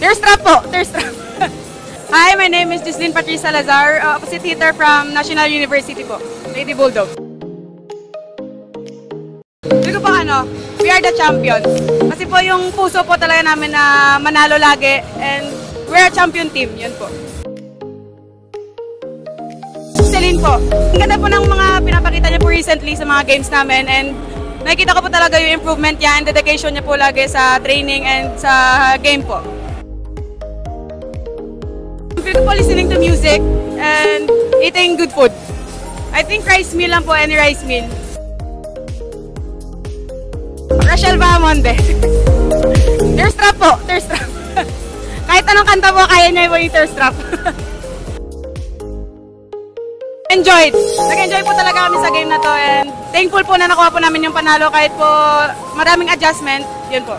Thirst trap po, thirst trap. Hi, my name is Jocelyn Patrice Salazar, opposite hitter from National University po, Lady Bulldog. Sabi ko po we are the champions. Kasi po yung puso po talaga namin na manalo lagi and we're a champion team, yun po. Celine po, ang ganda po ng mga pinapakita niya po recently sa mga games namin and nakikita ko po talaga yung improvement niya and dedication niya po lagi sa training and sa game po. I feel po listening to music and eating good food. I think rice meal lang po, any rice meal. Rachel Bahamonde. Thirst trap po, thirst trap. Kahit anong kanta po, kaya niya po yung thirst trap. Enjoyed. Nag-enjoy po talaga kami sa game na to and thankful po na nakuha po namin yung panalo kahit po maraming adjustment. Yun po.